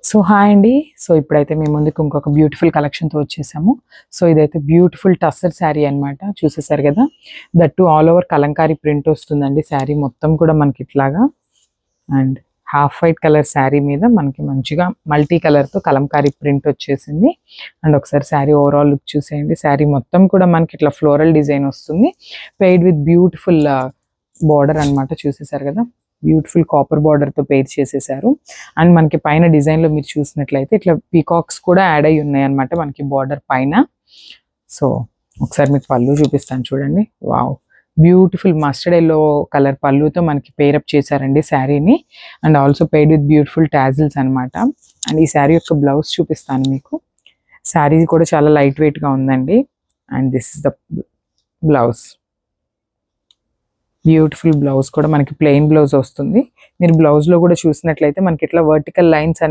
So hi అండి. So ఇప్పుడైతే మేము ముందుకు ఇంకొక బ్యూటిఫుల్ కలెక్షన్తో వచ్చేసాము. సో ఇదైతే బ్యూటిఫుల్ టస్సర్ శారీ అనమాట. చూసేసారు కదా, that all over Kalamkari print వస్తుందండి. శారీ మొత్తం కూడా మనకి ఇట్లాగా and half white colour sari మీద మనకి మంచిగా మల్టీ కలర్తో కలంకారీ ప్రింట్ వచ్చేసింది. అండ్ ఒకసారి శారీ ఓవరాల్ లుక్ చూసేయండి. శారీ మొత్తం కూడా మనకి ఇట్లా ఫ్లోరల్ డిజైన్ వస్తుంది, పెయిడ్ విత్ బ్యూటిఫుల్ బార్డర్ అనమాట. చూసేసారు కదా, బ్యూటిఫుల్ కాపర్ బార్డర్ తో పేర్ చేసేసారు. అండ్ మనకి పైన డిజైన్ లో మీరు చూసినట్లయితే ఇట్లా పీకాక్స్ కూడా యాడ్ అయి ఉన్నాయి అనమాట మనకి బార్డర్ పైన. సో ఒకసారి మీకు పళ్ళు చూపిస్తాను చూడండి. Wow, beautiful mustard yellow colour పళ్ళుతో మనకి పేరప్ చేశారండి శారీని. And also paired with beautiful tassels అనమాట. అండ్ ఈ శారీ యొక్క బ్లౌజ్ చూపిస్తాను మీకు. శారీ కూడా చాలా లైట్ వెయిట్ గా ఉందండి. And this is the blouse. Beautiful blouse కూడా మనకి ప్లెయిన్ బ్లౌజ్ వస్తుంది. మీరు బ్లౌజ్ లో కూడా చూసినట్లయితే మనకి ఇట్లా వర్టికల్ లైన్స్